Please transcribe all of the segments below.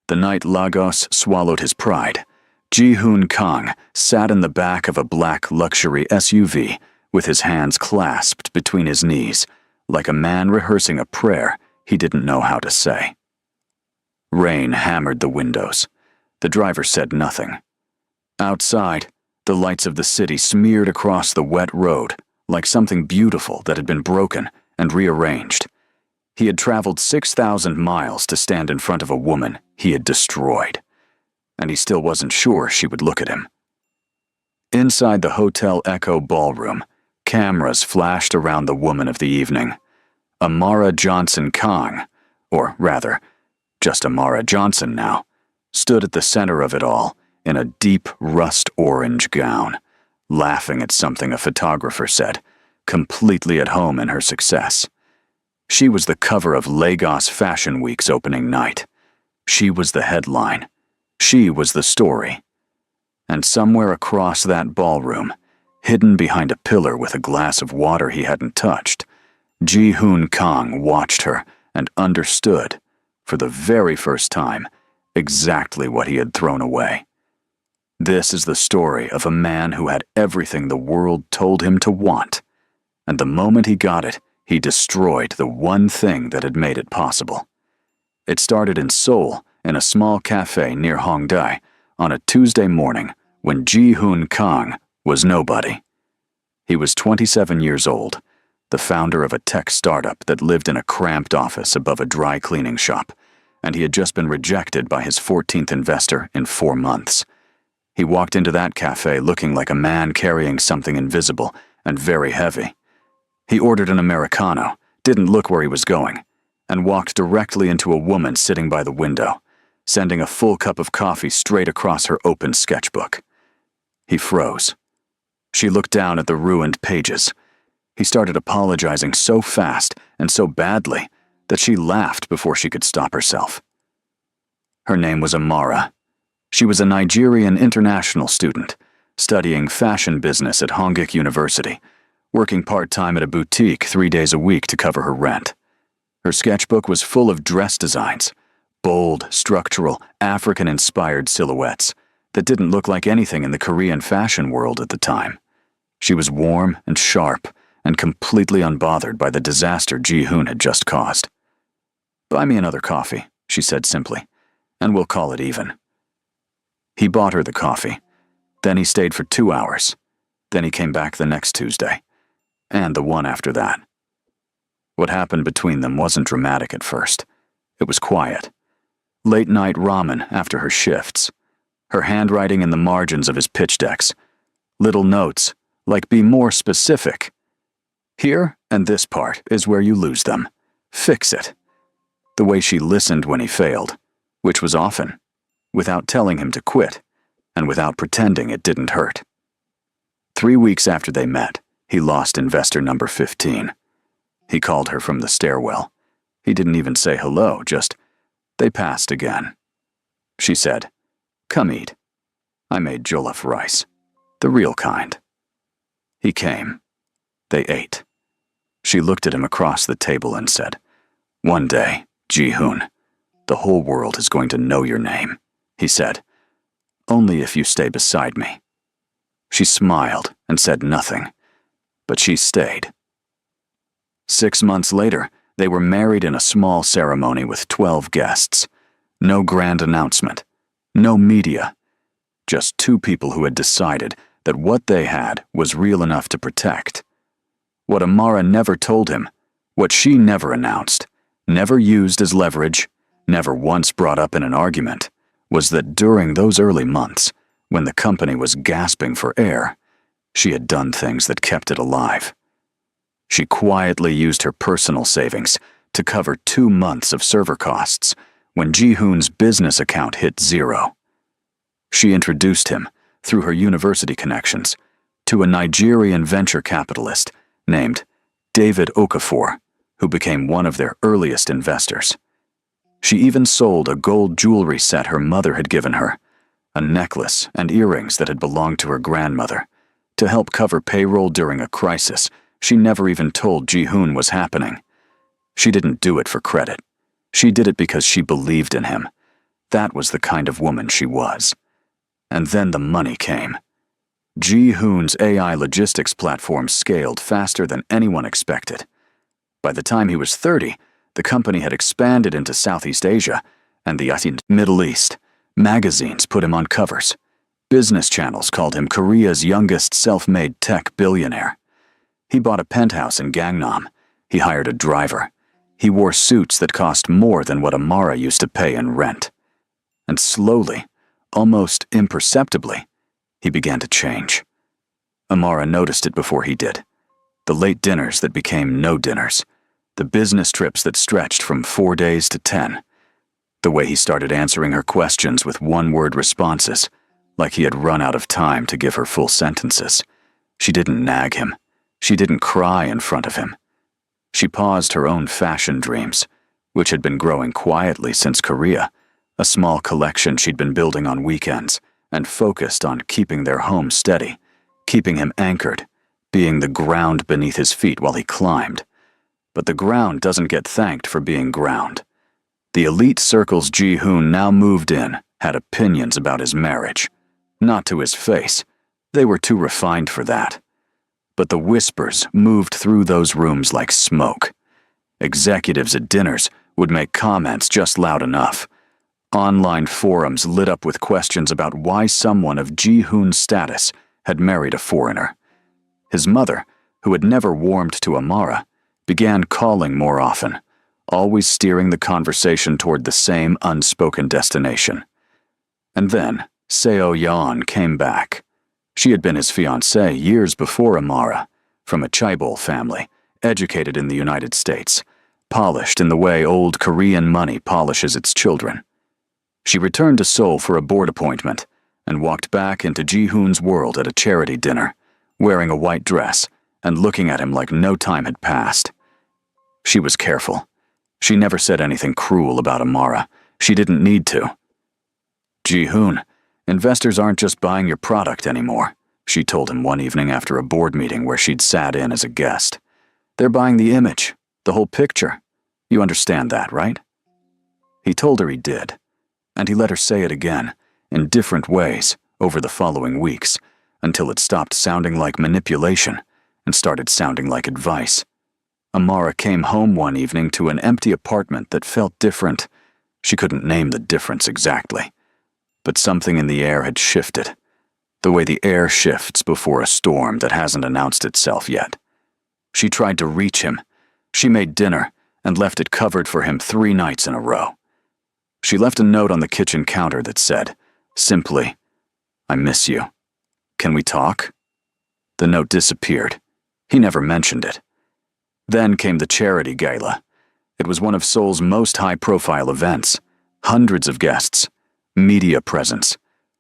The night Lagos swallowed his pride, Ji-hoon Kang sat in the back of a black luxury SUV with his hands clasped between his knees, like a man rehearsing a prayer he didn't know how to say. Rain hammered the windows. The driver said nothing. Outside, the lights of the city smeared across the wet road like something beautiful that had been broken and rearranged. He had traveled 6,000 miles to stand in front of a woman he had destroyed, and he still wasn't sure she would look at him. Inside the Hotel Echo ballroom, cameras flashed around the woman of the evening. Amara Johnson Kang, or rather, just Amara Johnson now, stood at the center of it all in a deep rust orange gown, laughing at something a photographer said, completely at home in her success. She was the cover of Lagos Fashion Week's opening night. She was the headline. She was the story. And somewhere across that ballroom, hidden behind a pillar with a glass of water he hadn't touched, Ji-hoon Kang watched her and understood, for the very first time, exactly what he had thrown away. This is the story of a man who had everything the world told him to want, and the moment he got it, he destroyed the one thing that had made it possible. It started in Seoul, in a small cafe near Hongdae, on a Tuesday morning when Ji-hoon Kang was nobody. He was 27 years old, the founder of a tech startup that lived in a cramped office above a dry cleaning shop, and he had just been rejected by his 14th investor in 4 months. He walked into that cafe looking like a man carrying something invisible and very heavy. He ordered an Americano, didn't look where he was going, and walked directly into a woman sitting by the window, sending a full cup of coffee straight across her open sketchbook. He froze. She looked down at the ruined pages. He started apologizing so fast and so badly that she laughed before she could stop herself. Her name was Amara. She was a Nigerian international student, studying fashion business at Hongik University, working part-time at a boutique 3 days a week to cover her rent. Her sketchbook was full of dress designs, bold, structural, African-inspired silhouettes that didn't look like anything in the Korean fashion world at the time. She was warm and sharp and completely unbothered by the disaster Ji-hoon had just caused. "Buy me another coffee," she said simply, "and we'll call it even." He bought her the coffee. Then he stayed for 2 hours. Then he came back the next Tuesday, and the one after that. What happened between them wasn't dramatic at first. It was quiet. Late-night ramen after her shifts. Her handwriting in the margins of his pitch decks. Little notes, like "be more specific." Here and this part is where you lose them. Fix it. The way she listened when he failed, which was often, without telling him to quit, and without pretending it didn't hurt. 3 weeks after they met, he lost investor number 15. He called her from the stairwell. He didn't even say hello, just, "They passed again." She said, "Come eat. I made jollof rice. The real kind." He came. They ate. She looked at him across the table and said, "One day, Ji-hoon, the whole world is going to know your name," he said. "Only if you stay beside me." She smiled and said nothing, but she stayed. 6 months later, they were married in a small ceremony with 12 guests. No grand announcement. No media. Just 2 people who had decided that what they had was real enough to protect. What Amara never told him, what she never announced, never used as leverage, never once brought up in an argument, was that during those early months, when the company was gasping for air, she had done things that kept it alive. She quietly used her personal savings to cover 2 months of server costs when Ji-hoon's business account hit 0. She introduced him, through her university connections, to a Nigerian venture capitalist named David Okafor, who became one of their earliest investors. She even sold a gold jewelry set her mother had given her, a necklace and earrings that had belonged to her grandmother, to help cover payroll during a crisis she never even told Ji-hoon was happening. She didn't do it for credit. She did it because she believed in him, That was the kind of woman she was. And then the money came. Ji-hoon's AI logistics platform scaled faster than anyone expected. By the time he was 30, the company had expanded into Southeast Asia and the Middle East. Magazines put him on covers. Business channels called him Korea's youngest self-made tech billionaire. He bought a penthouse in Gangnam. He hired a driver. He wore suits that cost more than what Amara used to pay in rent. And slowly, almost imperceptibly, he began to change. Amara noticed it before he did. The late dinners that became no dinners. The business trips that stretched from 4 days to 10. The way he started answering her questions with one-word responses, like he had run out of time to give her full sentences. She didn't nag him. She didn't cry in front of him. She paused her own fashion dreams, which had been growing quietly since Korea, a small collection she'd been building on weekends, and focused on keeping their home steady, keeping him anchored, being the ground beneath his feet while he climbed. But the ground doesn't get thanked for being ground. The elite circles Ji-hoon now moved in had opinions about his marriage. Not to his face. They were too refined for that. But the whispers moved through those rooms like smoke. Executives at dinners would make comments just loud enough. Online forums lit up with questions about why someone of Ji-hoon's status had married a foreigner. His mother, who had never warmed to Amara, began calling more often, always steering the conversation toward the same unspoken destination. And then Seo-yeon came back. She had been his fiancée years before Amara, from a chaebol family, educated in the United States, polished in the way old Korean money polishes its children. She returned to Seoul for a board appointment and walked back into Ji-hoon's world at a charity dinner, wearing a white dress and looking at him like no time had passed. She was careful. She never said anything cruel about Amara. She didn't need to. Ji-hoon, investors aren't just buying your product anymore, she told him one evening after a board meeting where she'd sat in as a guest. They're buying the image, the whole picture. You understand that, right? He told her he did, and he let her say it again, in different ways, over the following weeks, until it stopped sounding like manipulation and started sounding like advice. Amara came home one evening to an empty apartment that felt different. She couldn't name the difference exactly. But something in the air had shifted, the way the air shifts before a storm that hasn't announced itself yet. She tried to reach him. She made dinner and left it covered for him 3 nights in a row. She left a note on the kitchen counter that said, simply, "I miss you. Can we talk?" The note disappeared. He never mentioned it. Then came the charity gala. It was one of Seoul's most high-profile events. Hundreds of guests. Media presence.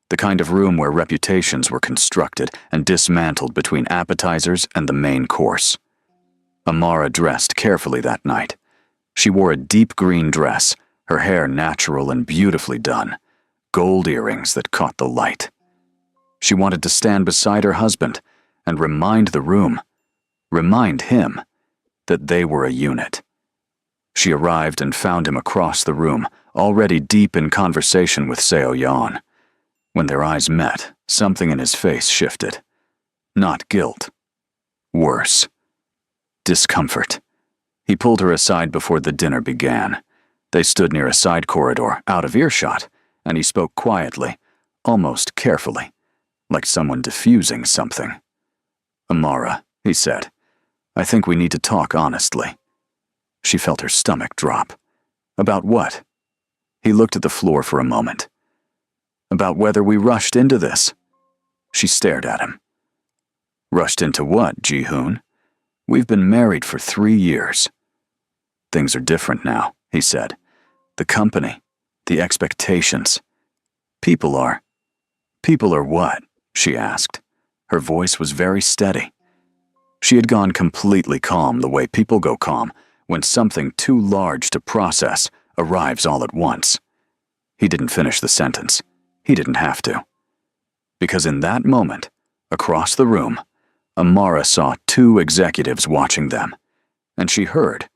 The kind of room where reputations were constructed and dismantled between appetizers and the main course. Amara dressed carefully that night. She wore a deep green dress, her hair natural and beautifully done, gold earrings that caught the light. She wanted to stand beside her husband and remind the room, remind him, that they were a unit. She arrived and found him across the room, already deep in conversation with Seo-yeon. When their eyes met, something in his face shifted. Not guilt. Worse. Discomfort. He pulled her aside before the dinner began. They stood near a side corridor, out of earshot, and he spoke quietly, almost carefully, like someone diffusing something. "Amara," he said, "I think we need to talk honestly." She felt her stomach drop. About what? He looked at the floor for a moment. About whether we rushed into this. She stared at him. Rushed into what, Ji-hoon? We've been married for 3 years. Things are different now, he said. The company, the expectations. People are what? She asked. Her voice was very steady. She had gone completely calm the way people go calm when something too large to process arrives all at once. He didn't finish the sentence. He didn't have to. Because in that moment, across the room, Amara saw 2 executives watching them, and she heard,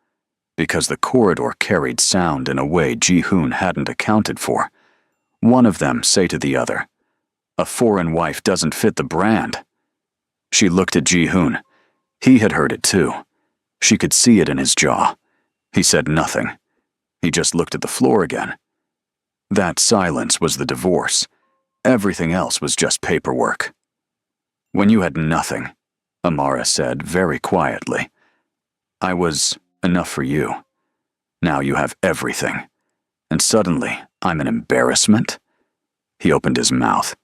because the corridor carried sound in a way Ji-hoon hadn't accounted for, one of them say to the other, "A foreign wife doesn't fit the brand." She looked at Ji-hoon. He had heard it too. She could see it in his jaw. He said nothing. He just looked at the floor again. That silence was the divorce. Everything else was just paperwork. "When you had nothing," Amara said very quietly, "I was enough for you. Now you have everything. And suddenly, I'm an embarrassment?" He opened his mouth.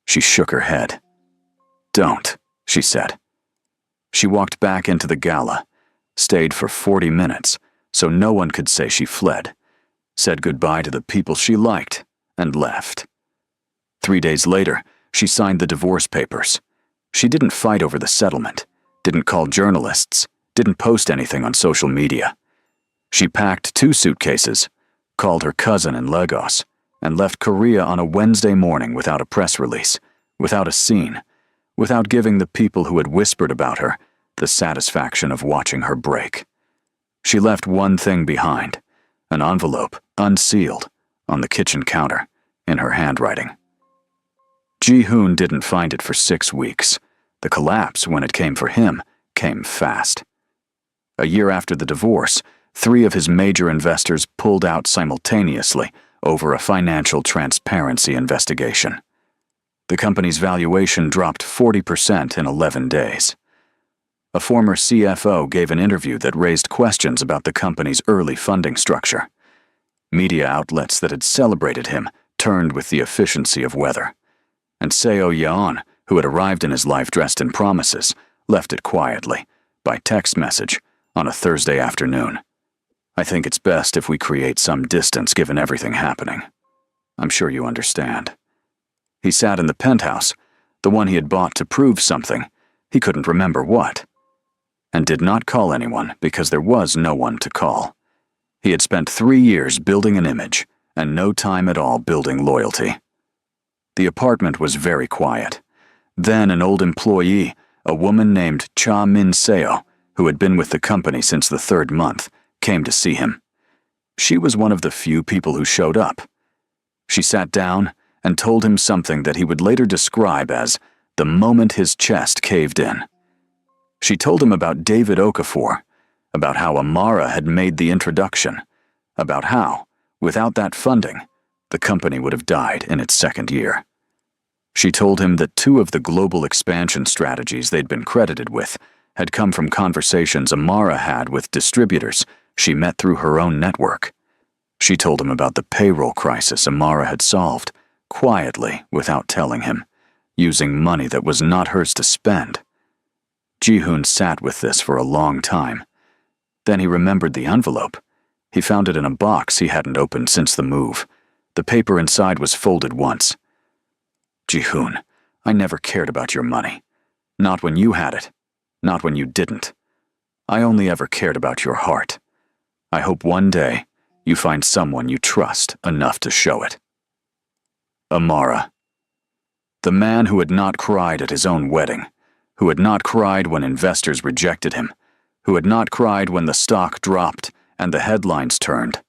She shook her head. "Don't," she said. She walked back into the gala, stayed for 40 minutes so no one could say she fled, said goodbye to the people she liked, and left. 3 days later, she signed the divorce papers. She didn't fight over the settlement, didn't call journalists, didn't post anything on social media. She packed 2 suitcases, called her cousin in Lagos, and left Korea on a Wednesday morning without a press release, without a scene, without giving the people who had whispered about her the satisfaction of watching her break. She left one thing behind, an envelope, unsealed, on the kitchen counter, in her handwriting. Ji-hoon didn't find it for 6 weeks. The collapse, when it came for him, came fast. A year after the divorce, 3 of his major investors pulled out simultaneously over a financial transparency investigation. The company's valuation dropped 40% in 11 days. A former CFO gave an interview that raised questions about the company's early funding structure. Media outlets that had celebrated him turned with the efficiency of weather. And Seo Yeon, who had arrived in his life dressed in promises, left it quietly, by text message, on a Thursday afternoon. "I think it's best if we create some distance given everything happening. I'm sure you understand." He sat in the penthouse, the one he had bought to prove something, he couldn't remember what, and did not call anyone because there was no one to call. He had spent 3 years building an image and no time at all building loyalty. The apartment was very quiet. Then an old employee, a woman named Cha Min-seo, who had been with the company since the 3rd month, came to see him. She was one of the few people who showed up. She sat down and told him something that he would later describe as the moment his chest caved in. She told him about David Okafor, about how Amara had made the introduction, about how, without that funding, the company would have died in its 2nd year. She told him that 2 of the global expansion strategies they'd been credited with had come from conversations Amara had with distributors she met through her own network. She told him about the payroll crisis Amara had solved, quietly without telling him, using money that was not hers to spend. Ji-hoon sat with this for a long time. Then he remembered the envelope. He found it in a box he hadn't opened since the move. The paper inside was folded once. "Ji-hoon, I never cared about your money. Not when you had it. Not when you didn't. I only ever cared about your heart. I hope one day you find someone you trust enough to show it." Amara. The man who had not cried at his own wedding, who had not cried when investors rejected him, who had not cried when the stock dropped and the headlines turned.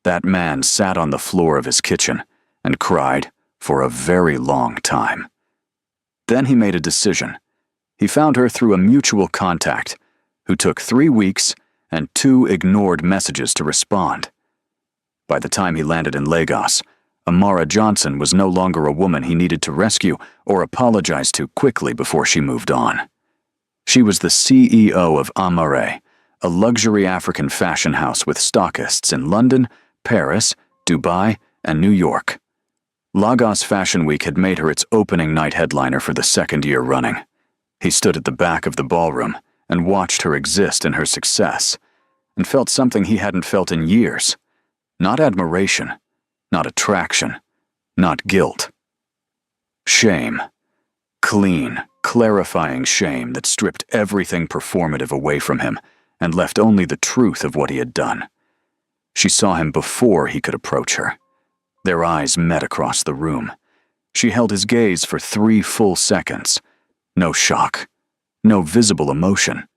That man sat on the floor of his kitchen and cried for a very long time. Then he made a decision. He found her through a mutual contact, who took 3 weeks and 2 ignored messages to respond. By the time he landed in Lagos, Amara Johnson was no longer a woman he needed to rescue or apologize to quickly before she moved on. She was the CEO of Amare, a luxury African fashion house with stockists in London, Paris, Dubai, and New York. Lagos Fashion Week had made her its opening night headliner for the 2nd year running. He stood at the back of the ballroom and watched her exist in her success, and felt something he hadn't felt in years. Not admiration, not attraction, not guilt. Shame. Clean, clarifying shame that stripped everything performative away from him and left only the truth of what he had done. She saw him before he could approach her. Their eyes met across the room. She held his gaze for 3 full seconds. No shock, no visible emotion,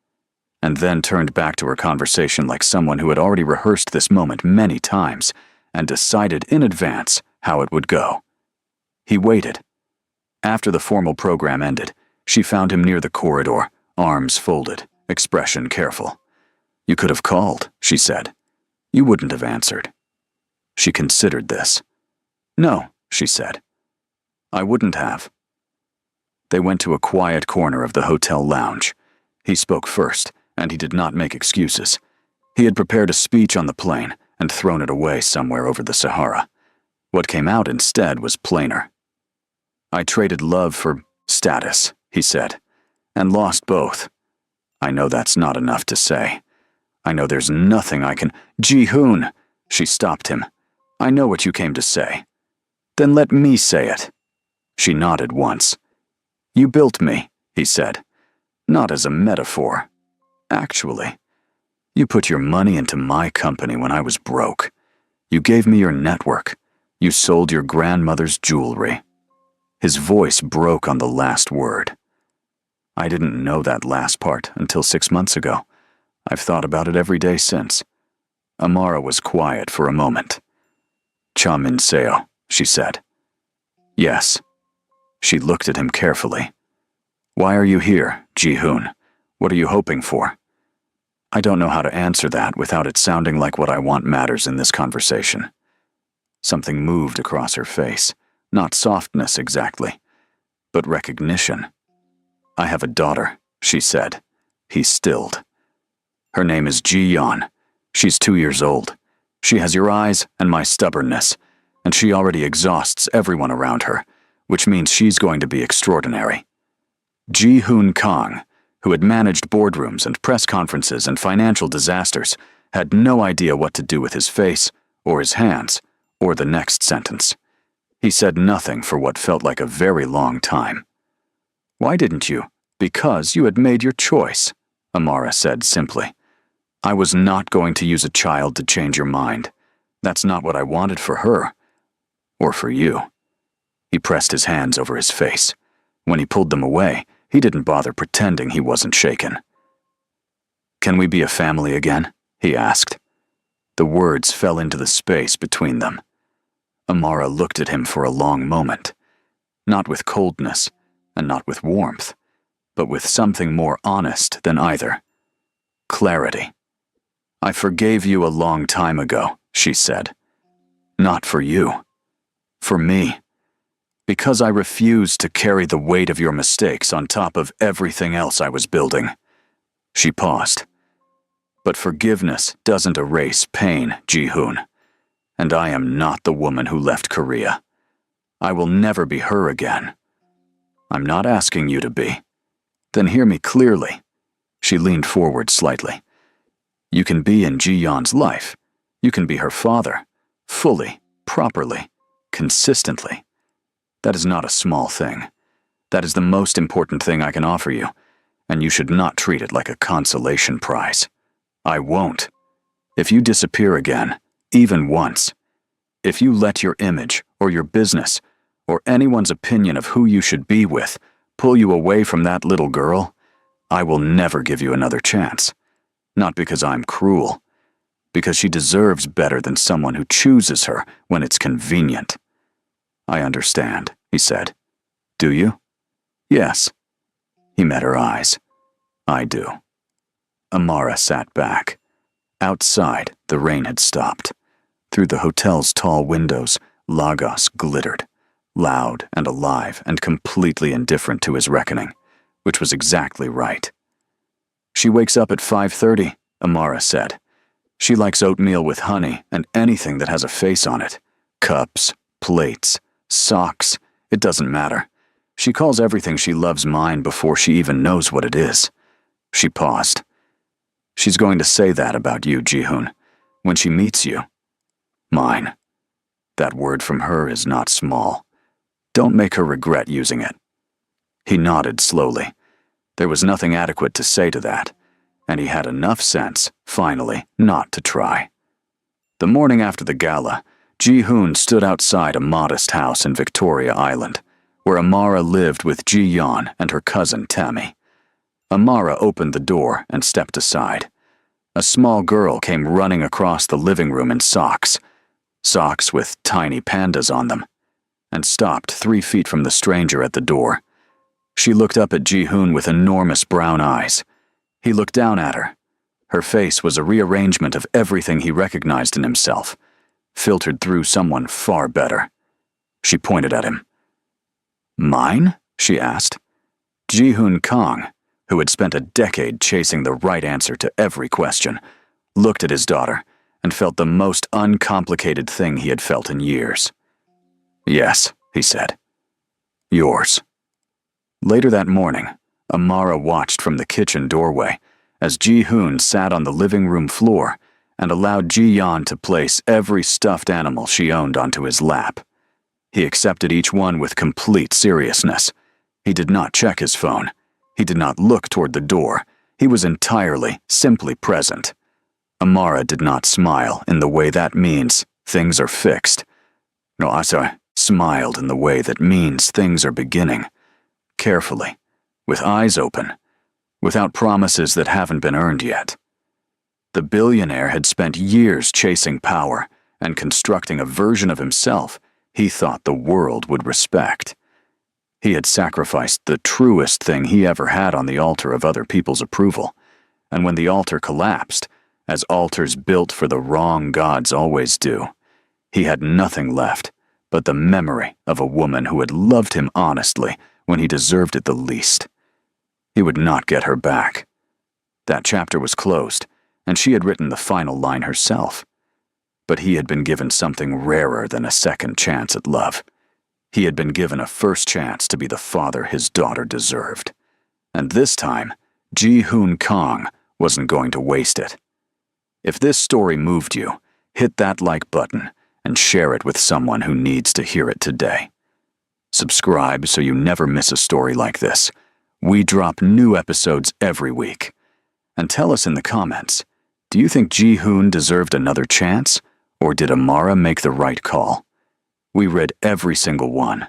and then turned back to her conversation like someone who had already rehearsed this moment many times and decided in advance how it would go. He waited. After the formal program ended, she found him near the corridor, arms folded, expression careful. "You could have called," she said. "You wouldn't have answered." She considered this. "No," she said. "I wouldn't have." They went to a quiet corner of the hotel lounge. He spoke first, and he did not make excuses. He had prepared a speech on the plane and thrown it away somewhere over the Sahara. What came out instead was plainer. "I traded love for status," he said, "and lost both. I know that's not enough to say. I know there's nothing I can—" "Ji-hoon," she stopped him. "I know what you came to say. Then let me say it." She nodded once. "You built me," he said. "Not as a metaphor. Actually, you put your money into my company when I was broke. You gave me your network. You sold your grandmother's jewelry." His voice broke on the last word. "I didn't know that last part until 6 months ago. I've thought about it every day since." Amara was quiet for a moment. "Cha-min seo," she said. "Yes." She looked at him carefully. "Why are you here, Ji-hoon? What are you hoping for?" "I don't know how to answer that without it sounding like what I want matters in this conversation." Something moved across her face, not softness exactly, but recognition. "I have a daughter," she said. He stilled. "Her name is Ji-yeon. She's 2 years old. She has your eyes and my stubbornness, and she already exhausts everyone around her, which means she's going to be extraordinary." Ji-hoon Kang, who had managed boardrooms and press conferences and financial disasters, had no idea what to do with his face, or his hands, or the next sentence. He said nothing for what felt like a very long time. "Why didn't you?" "Because you had made your choice," Amara said simply. "I was not going to use a child to change your mind. That's not what I wanted for her. Or for you." He pressed his hands over his face. When he pulled them away, he didn't bother pretending he wasn't shaken. "Can we be a family again?" he asked. The words fell into the space between them. Amara looked at him for a long moment, not with coldness and not with warmth, but with something more honest than either. Clarity. "I forgave you a long time ago," she said. "Not for you. For me. Because I refused to carry the weight of your mistakes on top of everything else I was building." She paused. "But forgiveness doesn't erase pain, Ji-hoon. And I am not the woman who left Korea. I will never be her again. I'm not asking you to be. Then hear me clearly." She leaned forward slightly. "You can be in Ji-yeon's life. You can be her father. Fully, properly, consistently. That is not a small thing. That is the most important thing I can offer you, and you should not treat it like a consolation prize. I won't. If you disappear again, even once, if you let your image or your business or anyone's opinion of who you should be with pull you away from that little girl, I will never give you another chance. Not because I'm cruel, because she deserves better than someone who chooses her when it's convenient." "I understand," he said. "Do you?" "Yes." He met her eyes. "I do." Amara sat back. Outside, the rain had stopped. Through the hotel's tall windows, Lagos glittered, loud and alive and completely indifferent to his reckoning, which was exactly right. "She wakes up at 5:30, Amara said. "She likes oatmeal with honey and anything that has a face on it. Cups, plates, socks, it doesn't matter. She calls everything she loves mine before she even knows what it is." She paused. "She's going to say that about you, Ji-hoon, when she meets you. Mine. That word from her is not small. Don't make her regret using it." He nodded slowly. There was nothing adequate to say to that, and he had enough sense, finally, not to try. The morning after the gala, Ji-hoon stood outside a modest house in Victoria Island, where Amara lived with Ji-yeon and her cousin Tammy. Amara opened the door and stepped aside. A small girl came running across the living room in socks. socks with tiny pandas on them, and stopped 3 feet from the stranger at the door. She looked up at Ji-hoon with enormous brown eyes. He looked down at her. Her face was a rearrangement of everything he recognized in himself, filtered through someone far better. She pointed at him. "Mine?" she asked. Ji-hoon Kang, who had spent a decade chasing the right answer to every question, looked at his daughter and felt the most uncomplicated thing he had felt in years. "Yes," he said. "Yours." Later that morning, Amara watched from the kitchen doorway as Ji-hoon sat on the living room floor and allowed Ji-yeon to place every stuffed animal she owned onto his lap. He accepted each one with complete seriousness. He did not check his phone. He did not look toward the door. He was entirely, simply present. Amara did not smile in the way that means things are fixed. No, Asa smiled in the way that means things are beginning. Carefully, with eyes open, without promises that haven't been earned yet. The billionaire had spent years chasing power and constructing a version of himself he thought the world would respect. He had sacrificed the truest thing he ever had on the altar of other people's approval, and when the altar collapsed, as altars built for the wrong gods always do, he had nothing left but the memory of a woman who had loved him honestly when he deserved it the least. He would not get her back. That chapter was closed, and she had written the final line herself. But he had been given something rarer than a second chance at love. He had been given a first chance to be the father his daughter deserved. And this time, Ji-hoon Kang wasn't going to waste it. If this story moved you, hit that like button and share it with someone who needs to hear it today. Subscribe so you never miss a story like this. We drop new episodes every week. And tell us in the comments, do you think Ji-hoon deserved another chance, or did Amara make the right call? We read every single one,